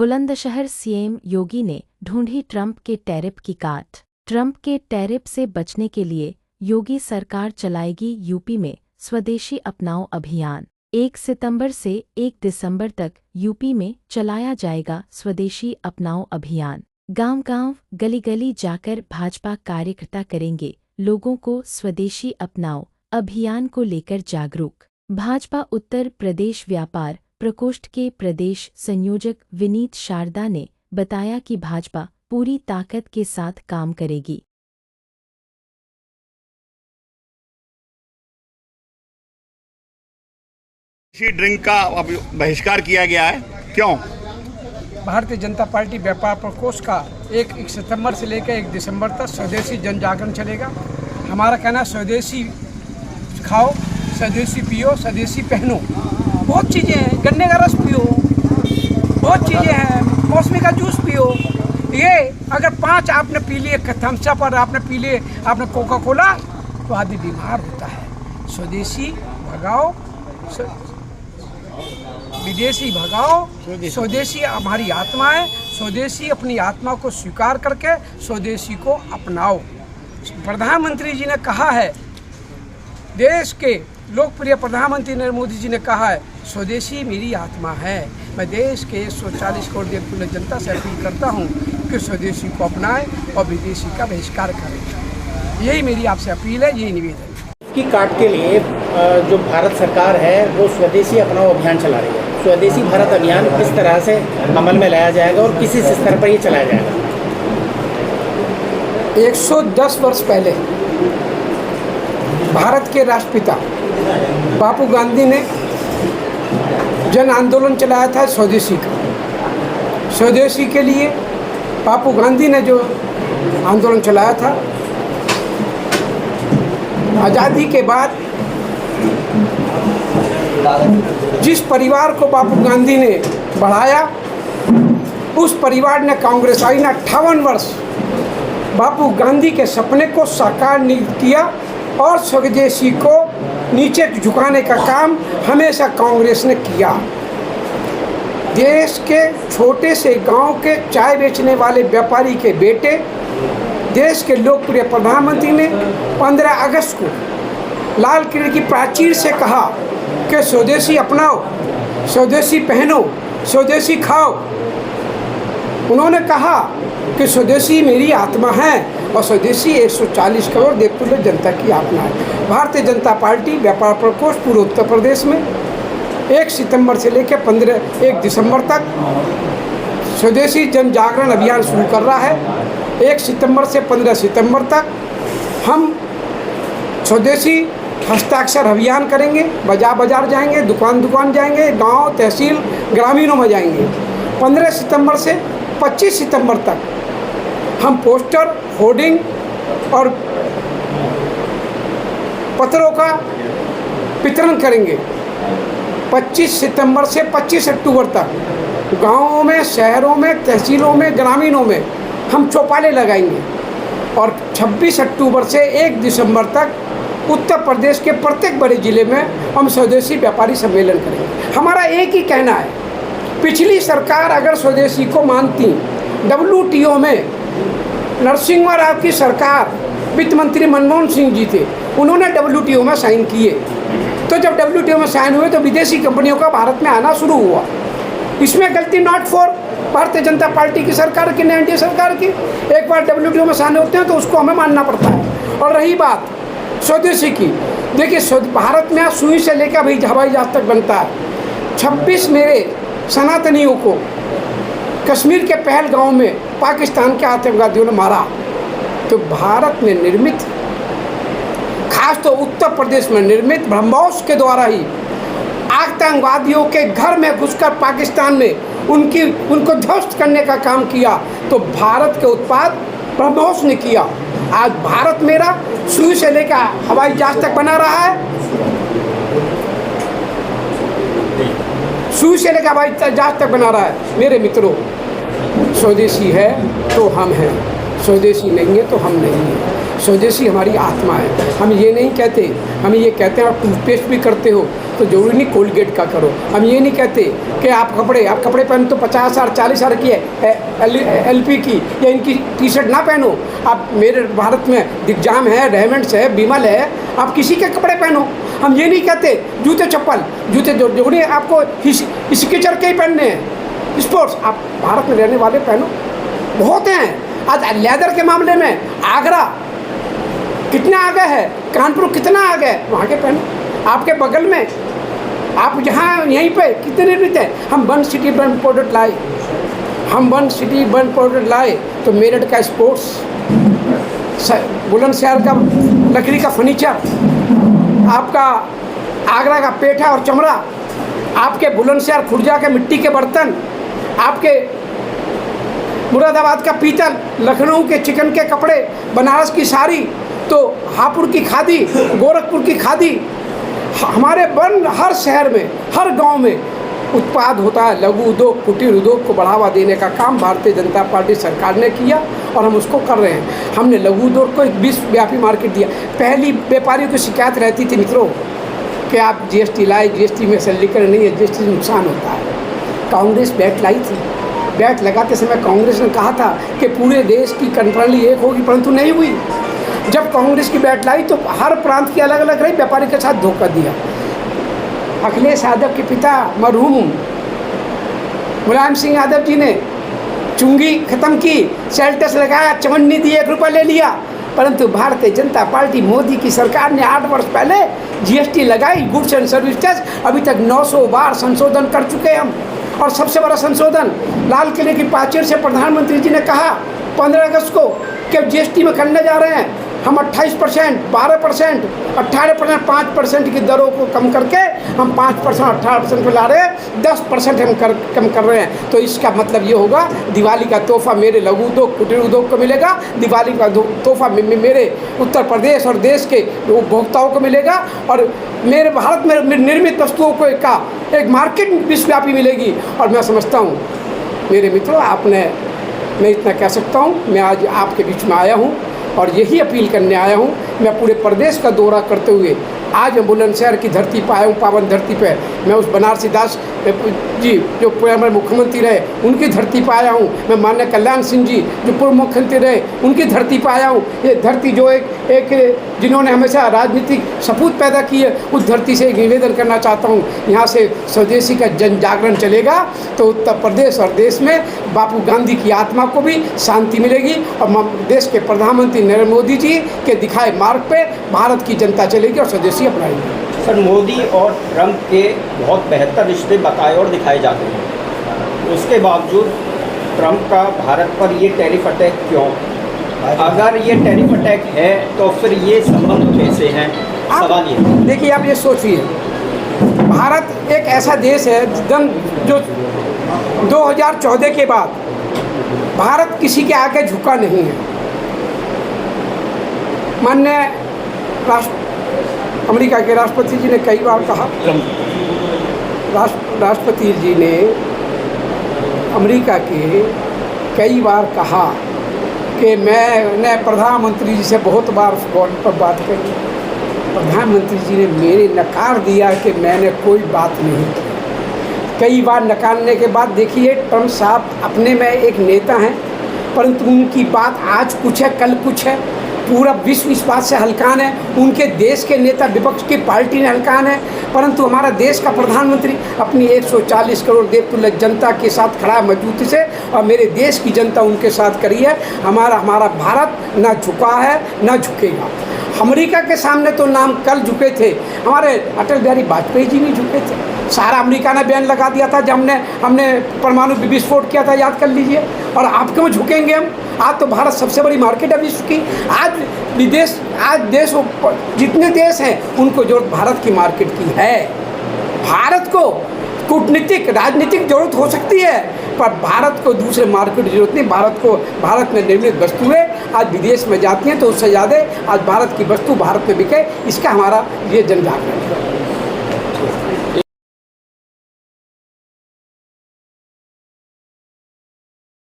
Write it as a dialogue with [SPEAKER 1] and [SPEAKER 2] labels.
[SPEAKER 1] Bulandshahr CM योगी ने ढूंढी Trump के टैरिफ की काट। ट्रंप के टैरिफ से बचने के लिए योगी सरकार चलाएगी यूपी में स्वदेशी अपनाओ अभियान। 1 सितंबर से 1 दिसंबर तक यूपी में चलाया जाएगा स्वदेशी अपनाओ अभियान। गांव-गांव, गली-गली जाकर भाजपा कार्यकर्ता करेंगे लोगों को स्वदेशी अपनाओ अभियान को लेकर जागरूक। भाजपा उत्तर प्रदेश व्यापार प्रकोष्ठ के प्रदेश संयोजक विनीत शारदा ने बताया कि भाजपा पूरी ताकत के साथ काम करेगी।
[SPEAKER 2] इसी ड्रिंक का बहिष्कार किया गया है, क्यों?
[SPEAKER 3] भारतीय जनता पार्टी व्यापार प्रकोष्ठ का 1 सितंबर से लेकर 1 दिसंबर तक स्वदेशी जन जागरण चलेगा। हमारा कहना स्वदेशी खाओ, स्वदेशी पियो, स्वदेशी पहनो। बहुत चीज़ें हैं, गन्ने का रस पियो, बहुत चीज़ें हैं, मौसमी का जूस पियो। ये अगर 5 आपने पी लिए थम्स अप और आपने पी लिए आपने कोका कोला तो आदमी बीमार होता है। स्वदेशी भगाओ, विदेशी भगाओ, स्वदेशी हमारी आत्मा है। स्वदेशी अपनी आत्मा को स्वीकार करके स्वदेशी को अपनाओ। प्रधानमंत्री जी ने कहा है, देश के लोकप्रिय प्रधानमंत्री नरेंद्र मोदी जी ने कहा है, स्वदेशी मेरी आत्मा है। मैं देश के 140 करोड़ पूर्ण जनता से अपील करता हूं कि स्वदेशी को अपनाएं और विदेशी का बहिष्कार करें। यही मेरी आपसे अपील है, यही निवेदन है।
[SPEAKER 4] की काट के लिए जो भारत सरकार है वो स्वदेशी अपनाओ अभियान चला रही है। स्वदेशी भारत अभियान किस तरह से अमल में लाया जाएगा और किस स्तर पर ये चलाया जाएगा?
[SPEAKER 3] 110 वर्ष पहले भारत के राष्ट्रपिता बापू गांधी ने जन आंदोलन चलाया था स्वदेशी का। स्वदेशी के लिए बापू गांधी ने जो आंदोलन चलाया था, आज़ादी के बाद जिस परिवार को बापू गांधी ने बढ़ाया, उस परिवार ने कांग्रेस आई ने 58 वर्ष बापू गांधी के सपने को साकार नहीं किया और स्वदेशी को नीचे झुकाने का काम हमेशा कांग्रेस ने किया। देश के छोटे से गांव के चाय बेचने वाले व्यापारी के बेटे देश के लोकप्रिय प्रधानमंत्री ने 15 अगस्त को लाल किले की प्राचीर से कहा कि स्वदेशी अपनाओ, स्वदेशी पहनो, स्वदेशी खाओ। उन्होंने कहा कि स्वदेशी मेरी आत्मा है और स्वदेशी 140 करोड़ देवतुल्य जनता की आत्मा है। भारतीय जनता पार्टी व्यापार प्रकोष्ठ पूरे उत्तर प्रदेश में 1 सितंबर से लेकर 1 दिसंबर तक स्वदेशी जन जागरण अभियान शुरू कर रहा है। 1 सितंबर से 15 सितंबर तक हम स्वदेशी हस्ताक्षर अभियान करेंगे। बाजार बाजार जाएंगे, दुकान दुकान जाएंगे, गांव तहसील ग्रामीणों में जाएंगे। 15 सितंबर से 25 सितंबर तक हम पोस्टर, होर्डिंग और पत्रों का वितरण करेंगे। 25 सितंबर से 25 अक्टूबर तक गांवों में, शहरों में, तहसीलों में, ग्रामीणों में हम चौपाले लगाएंगे और 26 अक्टूबर से 1 दिसंबर तक उत्तर प्रदेश के प्रत्येक बड़े ज़िले में हम स्वदेशी व्यापारी सम्मेलन करेंगे। हमारा एक ही कहना है, पिछली सरकार अगर स्वदेशी को मानती, WTO में नरसिम्हा राव की सरकार, वित्त मंत्री मनमोहन सिंह जी थे, उन्होंने WTO में साइन किए। तो जब WTO में साइन हुए तो विदेशी कंपनियों का भारत में आना शुरू हुआ। इसमें गलती not for Bharatiya Janata party की सरकार की, एनडीए सरकार की। एक बार WTO में साइन होते हैं तो उसको हमें मानना पड़ता है। और रही बात स्वदेशी की, देखिए भारत में सुई से लेकर भाई हवाई जहाज तक बनता है। 26 मेरे सनातनियों को कश्मीर के पहलगांव में पाकिस्तान के आतंकवादियों ने मारा। तो भारत में निर्मित, खास तो उत्तर प्रदेश में निर्मित ब्रह्मोस के द्वारा ही आतंकवादियों के घर में घुसकर पाकिस्तान में उनको ध्वस्त करने का काम किया। तो भारत के उत्पाद ब्रह्मोस ने किया। आज भारत मेरा सुई से लेकर हवाई जहाज तक बना रहा है, सुई से लेकर हवाई जहाज तक बना रहा है। मेरे मित्रों, स्वदेशी है तो हम हैं, स्वदेशी नहीं है तो हम नहीं हैं। स्वदेशी हमारी आत्मा है। हम ये नहीं कहते, हम ये कहते हैं आप टूथपेस्ट भी करते हो तो जरूरी नहीं कोलगेट का करो। हम ये नहीं कहते कि आप कपड़े पहनो तो 50,000 40,000 की है LP की या इनकी टी-शर्ट ना पहनो। आप मेरे भारत में दिग्जाम है, रेमंड्स है, बिमल है, आप किसी के कपड़े पहनो। हम ये नहीं कहते जूते जरूरी आपको स्केचर के ही पहनने हैं। स्पोर्ट्स आप भारत में रहने वाले पहनो, बहुत हैं। आज लेदर के मामले में आगरा कितना आगे है, कानपुर कितना आगे है, वहाँ के पहनो। आपके बगल में आप यहाँ यहीं पे कितने रहते हैं। हम वन सिटी वन प्रोडक्ट लाए तो मेरठ का स्पोर्ट्स, बुलंदशहर का लकड़ी का फर्नीचर, आपका आगरा का पेठा और चमड़ा, आपके बुलंदशहर खुर्जा के मिट्टी के बर्तन, आपके मुरादाबाद का पीतल, लखनऊ के चिकन के कपड़े, बनारस की साड़ी, तो हापुड़ की खादी, गोरखपुर की खादी। हमारे हर शहर में, हर गांव में उत्पाद होता है। लघु उद्योग, कुटीर उद्योग को बढ़ावा देने का काम भारतीय जनता पार्टी सरकार ने किया और हम उसको कर रहे हैं। हमने लघु उद्योग को एक विश्वव्यापी मार्केट दिया। पहली व्यापारियों की शिकायत रहती थी मित्रों कि आप GST लाए, GST में सरलीकरण नहीं है, GST से नुकसान होता है। कांग्रेस बैट लाई थी, बैट लगाते समय कांग्रेस ने कहा था कि पूरे देश की कंट्रोली एक होगी, परंतु नहीं हुई। जब कांग्रेस की बैट लाई तो हर प्रांत की अलग अलग रही, व्यापारी के साथ धोखा दिया। अखिलेश यादव के पिता मरहूम मुलायम सिंह यादव जी ने चुंगी खत्म की, सेल टैक्स लगाया, चवन्नी दी, 1 रुपया ले लिया। परंतु भारतीय जनता पार्टी मोदी की सरकार ने 8 वर्ष पहले GST लगाई, गुड्स एंड सर्विस टैक्स। अभी तक 900 बार संशोधन कर चुके हम। और सबसे बड़ा संशोधन लाल किले की प्राचीर से प्रधानमंत्री जी ने कहा 15 अगस्त को कि GST में करने जा रहे हैं। हम 28%, 12%, 18%, 5% की दरों को कम करके हम 5%, 18% पे ला रहे हैं, 10% हम कम कर रहे हैं। तो इसका मतलब ये होगा दिवाली का तोहफा मेरे लघु उद्योग, कुटीर उद्योग को मिलेगा, दिवाली का तोहफा मेरे उत्तर प्रदेश और देश के उपभोक्ताओं को मिलेगा, और मेरे भारत में निर्मित वस्तुओं को एक मार्केट विश्वव्यापी मिलेगी। और मैं समझता हूँ मेरे मित्रों, मैं इतना कह सकता हूँ, मैं आज आपके बीच में आया हूँ और यही अपील करने आया हूँ। मैं पूरे प्रदेश का दौरा करते हुए आज मैं बुलंदशहर की धरती पर आया हूँ, पावन धरती पे। मैं उस बनारसी दास जी जो पूर्व मुख्यमंत्री रहे उनकी धरती पर आया हूँ। मैं माननीय कल्याण सिंह जी जो पूर्व मुख्यमंत्री रहे उनकी धरती पर आया हूँ। ये धरती जो एक जिन्होंने हमेशा राजनीतिक सपूत पैदा की है, उस धरती से एक निवेदन करना चाहता हूँ, यहाँ से स्वदेशी का जन जागरण चलेगा तो उत्तर प्रदेश और देश में बापू गांधी की आत्मा को भी शांति मिलेगी और देश के प्रधानमंत्री नरेंद्र मोदी जी के दिखाए मार्ग पे भारत की जनता चलेगी और स्वदेशी अपनाएगी।
[SPEAKER 5] सर, मोदी और ट्रंप के बहुत बेहतर रिश्ते बताए और दिखाए जाते हैं, उसके बावजूद ट्रंप का भारत पर ये टैरिफ अटैक क्यों? अगर ये टैरिफ अटैक है तो फिर ये संबंध कैसे हैं? सवाल ये
[SPEAKER 3] देखिए, आप ये सोचिए, भारत एक ऐसा देश है जो 2014 के बाद भारत किसी के आगे झुका नहीं है। माननीय अमेरिका के राष्ट्रपति जी ने कई बार कहा, राष्ट्रपति जी ने अमेरिका के कई बार कहा कि मैंने प्रधानमंत्री जी से बहुत बार फ़ोन पर बात करी। प्रधानमंत्री जी ने मेरे नकार दिया कि मैंने कोई बात नहीं की। कई बार नकारने के बाद देखिए, ट्रंप साहब अपने में एक नेता हैं, परंतु उनकी बात आज कुछ है, कल कुछ है। पूरा विश्व इस बात से हलकान है, उनके देश के नेता विपक्ष की पार्टी ने हलकान है, परंतु हमारा देश का प्रधानमंत्री अपनी 140 करोड़ देवतुल्य जनता के साथ खड़ा है मजबूती से, और मेरे देश की जनता उनके साथ खड़ी है। हमारा भारत ना झुका है ना झुकेगा। अमेरिका के सामने तो नाम कल झुके थे, हमारे अटल बिहारी वाजपेयी जी भी झुके थे। सारा अमेरिका ने बैन लगा दिया था जब हमने परमाणु विस्फोट किया था, याद कर लीजिए। और आप क्यों झुकेंगे हम? आज तो भारत सबसे बड़ी मार्केट है विश्व की। आज देश जितने देश हैं उनको जरूरत भारत की मार्केट की है। भारत को कूटनीतिक राजनीतिक जरूरत हो सकती है, पर भारत को दूसरे मार्केट की जरूरत नहीं। भारत में निर्मित वस्तुएं आज विदेश में जाती हैं, तो उससे ज़्यादा आज भारत की वस्तु भारत में बिके, इसका हमारा ये जन जागरण है।